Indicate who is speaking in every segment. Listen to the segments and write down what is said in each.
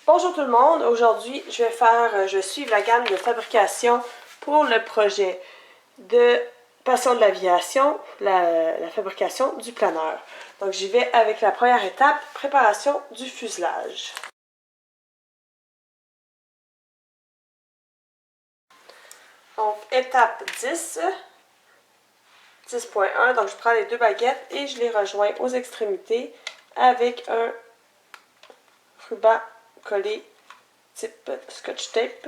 Speaker 1: Bonjour tout le monde, aujourd'hui je vais suivre la gamme de fabrication pour le projet de Passion de l'aviation, la fabrication du planeur. Donc j'y vais avec la première étape, préparation du fuselage. Donc étape 10, 10.1, donc je prends les deux baguettes et je les rejoins aux extrémités avec un ruban collé type Scotch Tape.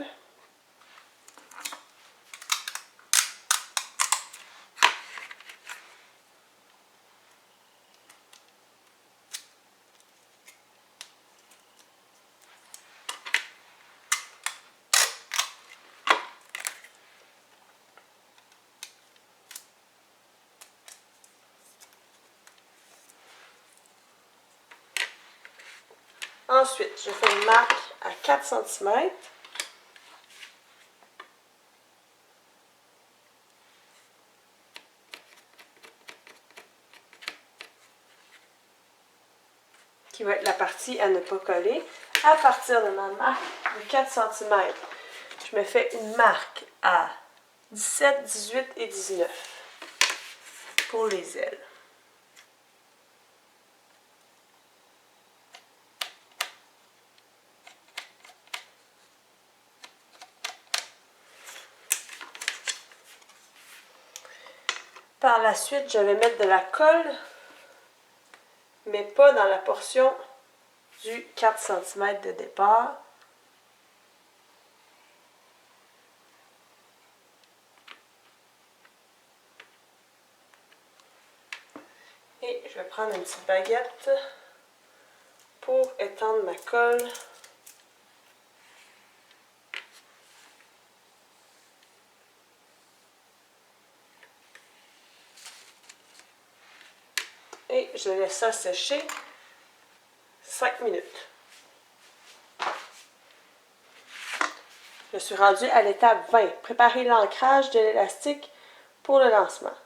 Speaker 1: Ensuite, je fais une marque à 4 cm. Qui va être la partie à ne pas coller. À partir de ma marque de 4 cm, je me fais une marque à 17, 18 et 19 pour les ailes. Par la suite, je vais mettre de la colle, mais pas dans la portion du 4 cm de départ. Et je vais prendre une petite baguette pour étendre ma colle. Et je laisse ça sécher 5 minutes. Je suis rendue à l'étape 20. Préparer l'ancrage de l'élastique pour le lancement.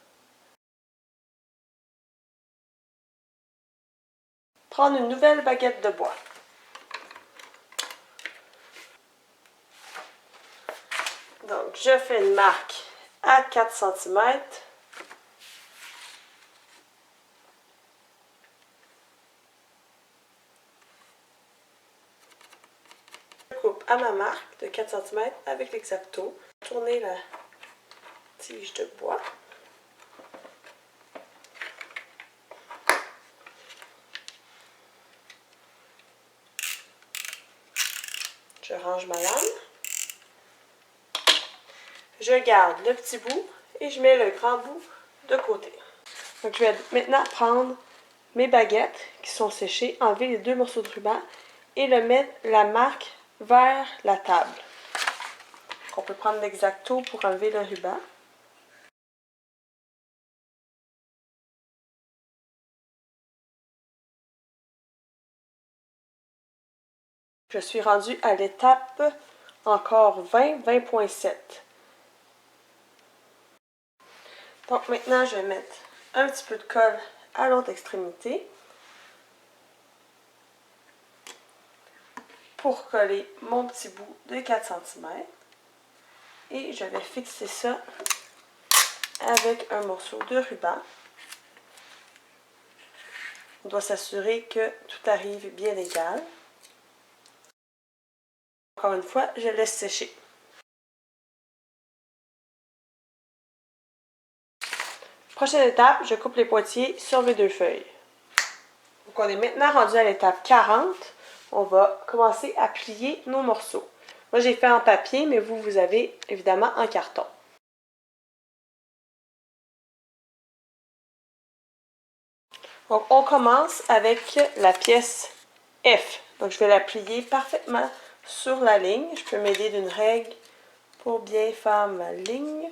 Speaker 1: Prendre une nouvelle baguette de bois. Donc, je fais une marque à 4 cm. Je coupe à ma marque de 4 cm avec l'exacto. Tourner la tige de bois. Je range ma lame. Je garde le petit bout et je mets le grand bout de côté. Donc, je vais maintenant prendre mes baguettes qui sont séchées, enlever les deux morceaux de ruban et le mettre la marque vers la table. On peut prendre l'exacto pour enlever le ruban. Je suis rendue à l'étape encore 20, 20.7. Donc maintenant, je vais mettre un petit peu de colle à l'autre extrémité pour coller mon petit bout de 4 cm. Et je vais fixer ça avec un morceau de ruban. On doit s'assurer que tout arrive bien égal. Encore une fois, je laisse sécher. Prochaine étape, je coupe les poitiers sur mes deux feuilles. Donc on est maintenant rendu à l'étape 40. On va commencer à plier nos morceaux. Moi j'ai fait en papier, mais vous avez évidemment en carton. Donc on commence avec la pièce F. Donc je vais la plier parfaitement sur la ligne. Je peux m'aider d'une règle pour bien faire ma ligne.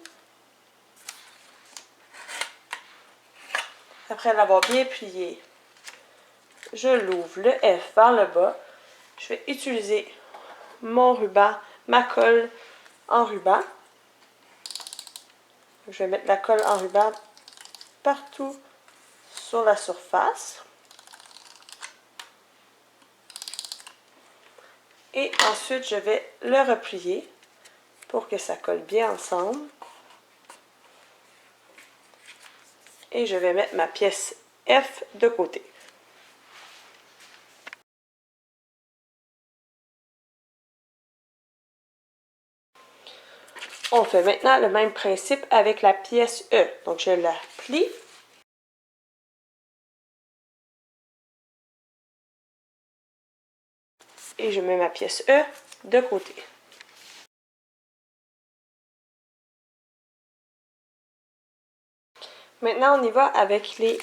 Speaker 1: Après l'avoir bien plié, je l'ouvre le F vers le bas. Je vais utiliser mon ruban, ma colle en ruban. Je vais mettre la colle en ruban partout sur la surface. Et ensuite, je vais le replier pour que ça colle bien ensemble. Et je vais mettre ma pièce F de côté. On fait maintenant le même principe avec la pièce E. Donc, je la plie. Et je mets ma pièce E de côté. Maintenant, on y va avec les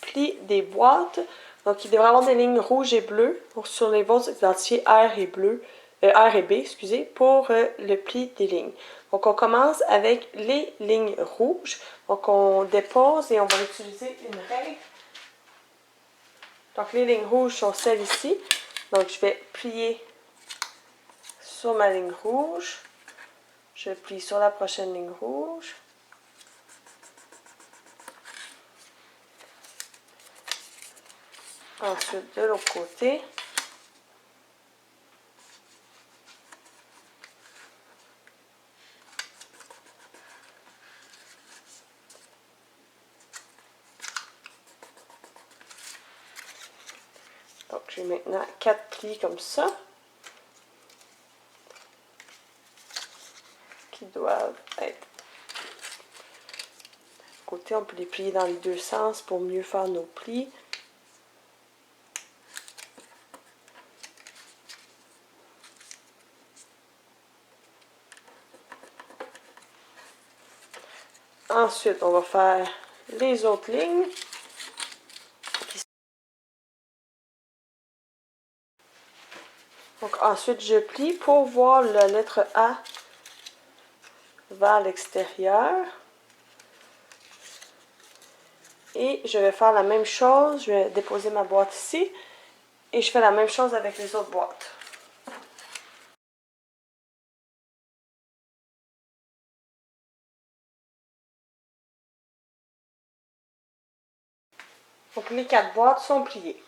Speaker 1: plis des boîtes. Donc, il devrait y avoir des lignes rouges et bleues. Sur les vôtres, identifiez R et bleu, R et B, excusez, pour le pli des lignes. Donc, on commence avec les lignes rouges. Donc, on dépose et on va utiliser une règle. Donc, les lignes rouges sont celles ici. Donc, je vais plier sur ma ligne rouge. Je plie sur la prochaine ligne rouge. Ensuite, de l'autre côté. Donc, j'ai maintenant 4 plis comme ça. Qui doivent être côté. On peut les plier dans les deux sens pour mieux faire nos plis. Ensuite, on va faire les autres lignes. Donc, ensuite, je plie pour voir la lettre A vers l'extérieur. Et je vais faire la même chose. Je vais déposer ma boîte ici. Et je fais la même chose avec les autres boîtes. Donc, les 4 boîtes sont pliées.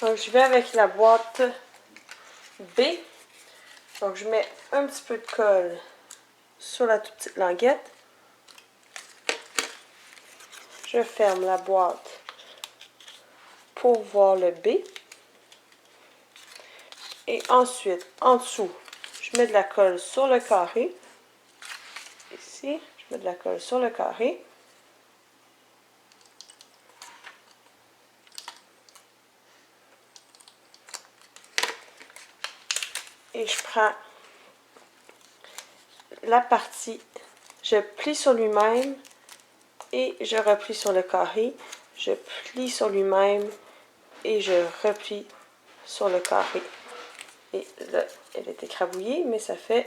Speaker 1: Donc, je vais avec la boîte B. Donc, je mets un petit peu de colle sur la toute petite languette. Je ferme la boîte pour voir le B. Et ensuite, en dessous, je mets de la colle sur le carré. Ici, je mets de la colle sur le carré. Et je prends la partie, je plie sur lui-même et je replie sur le carré. Je plie sur lui-même et je replie sur le carré. Et là, elle est écrabouillée, mais ça fait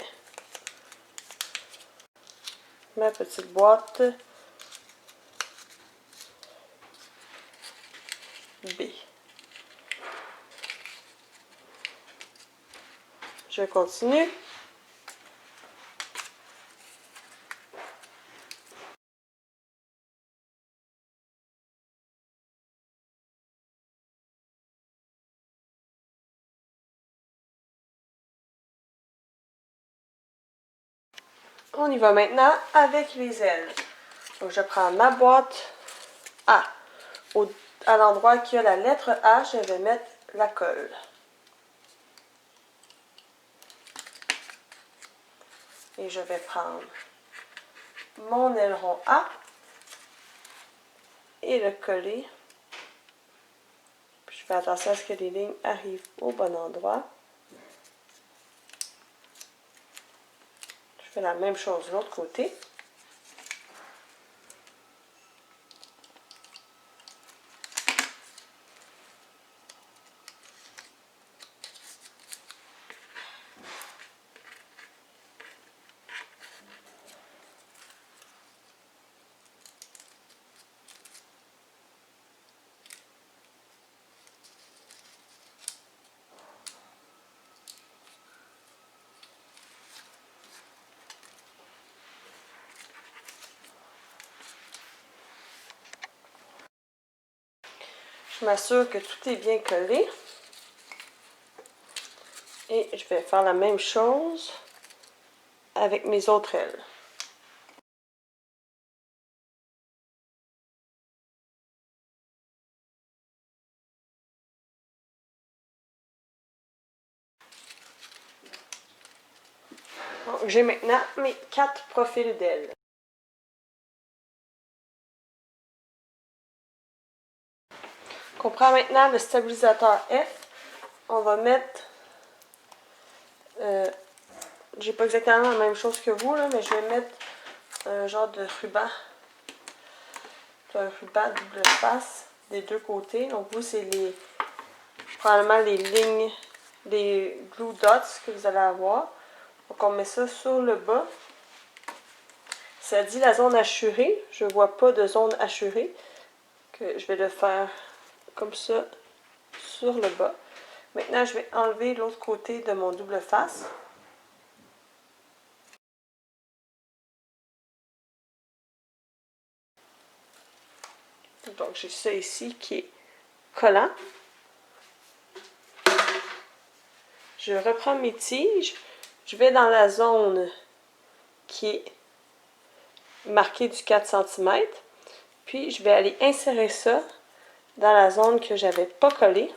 Speaker 1: ma petite boîte B. Je continue. On y va maintenant avec les ailes. Donc, je prends ma boîte A. À l'endroit qui a la lettre A, je vais mettre la colle. Et je vais prendre mon aileron A et le coller. Puis je fais attention à ce que les lignes arrivent au bon endroit. Je fais la même chose de l'autre côté. Je m'assure que tout est bien collé. Et je vais faire la même chose avec mes autres ailes. J'ai maintenant mes 4 profils d'ailes. On prend maintenant le stabilisateur F. On va mettre... j'ai pas exactement la même chose que vous, là, mais je vais mettre un genre de ruban. Un ruban double face des deux côtés. Donc vous, c'est probablement les lignes, les glue dots que vous allez avoir. Donc on met ça sur le bas. Ça dit la zone hachurée. Je ne vois pas de zone hachurée. Que je vais le faire comme ça sur le bas. Maintenant, je vais enlever l'autre côté de mon double face. Donc j'ai ça ici qui est collant. Je reprends mes tiges. Je vais dans la zone qui est marquée du 4 cm. Puis je vais aller insérer ça dans la zone que j'avais pas collée.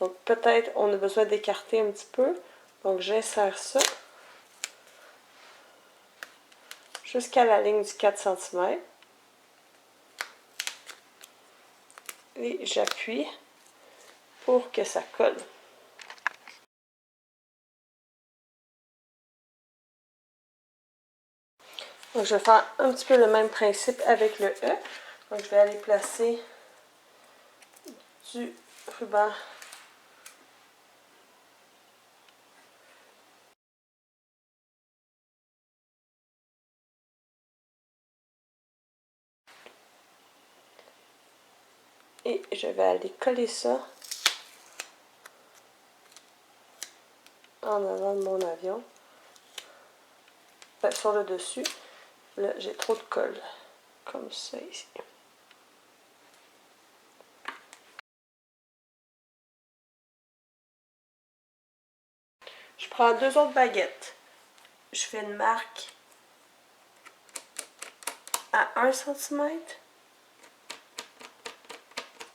Speaker 1: Donc peut-être on a besoin d'écarter un petit peu. Donc j'insère ça jusqu'à la ligne du 4 cm. Et j'appuie pour que ça colle. Donc je vais faire un petit peu le même principe avec le E. Donc je vais aller placer du ruban et je vais aller coller ça en avant de mon avion. Sur le dessus. Là, j'ai trop de colle. Comme ça ici. Je prends 2 autres baguettes. Je fais une marque à 1 cm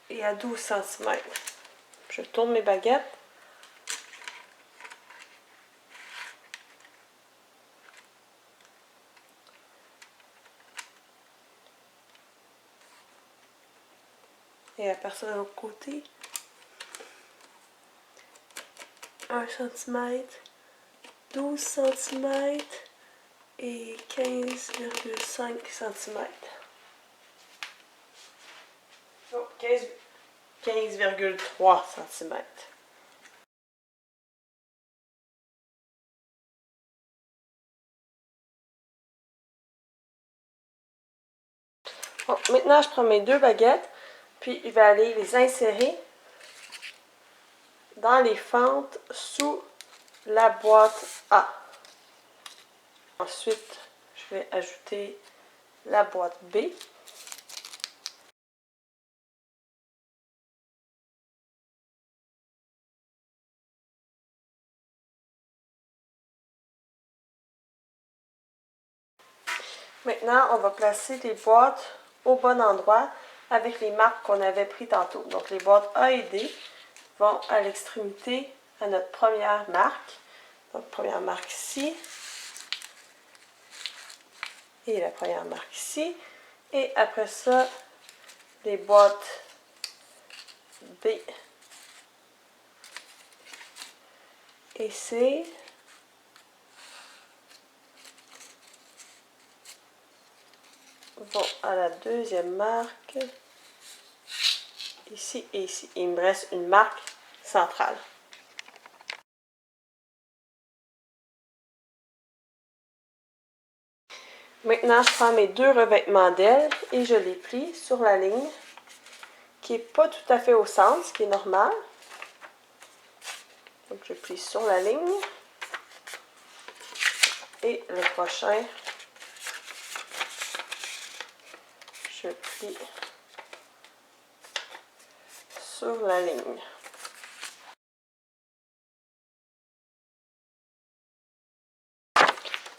Speaker 1: et à 12 cm. Je tourne mes baguettes. Et à partir de l'autre côté, 1 cm, 12 cm et 15,5 cm. Oh, 15,3 cm. Bon, maintenant, je prends mes 2 baguettes, puis je vais aller les insérer dans les fentes sous la boîte A. Ensuite, je vais ajouter la boîte B. Maintenant, on va placer les boîtes au bon endroit avec les marques qu'on avait prises tantôt. Donc, les boîtes A et D vont à l'extrémité à notre première marque. Donc, première marque ici. Et la première marque ici. Et après ça, les boîtes B et C. Vont à la deuxième marque. Ici et ici. Il me reste une marque centrale. Maintenant, je prends mes 2 revêtements d'ailes et je les plie sur la ligne qui n'est pas tout à fait au centre, ce qui est normal. Donc, je plie sur la ligne. Et le prochain, je plie sur la ligne.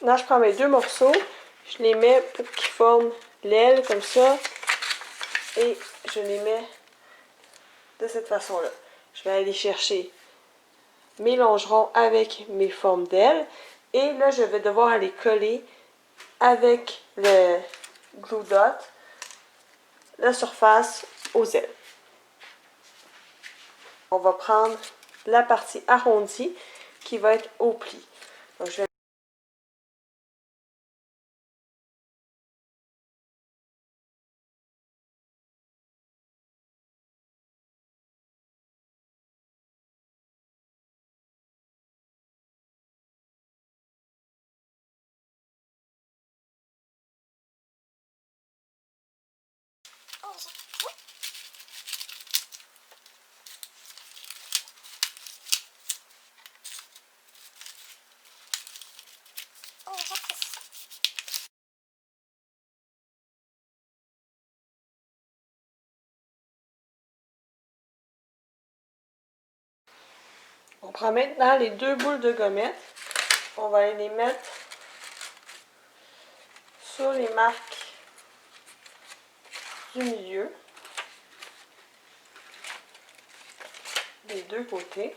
Speaker 1: Là, je prends mes deux morceaux, je les mets pour qu'ils forment l'aile comme ça et je les mets de cette façon-là. Je vais aller chercher mes longerons avec mes formes d'ailes et là, je vais devoir aller coller avec le glue dot la surface aux ailes. On va prendre la partie arrondie qui va être au pli. Donc, je vais On prend maintenant les deux boules de gommettes. On va aller les mettre sur les marques du milieu, des deux côtés.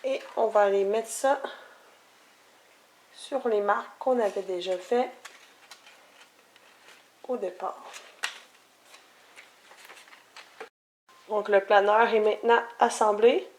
Speaker 1: Et on va aller mettre ça sur les marques qu'on avait déjà fait au départ. Donc le planeur est maintenant assemblé.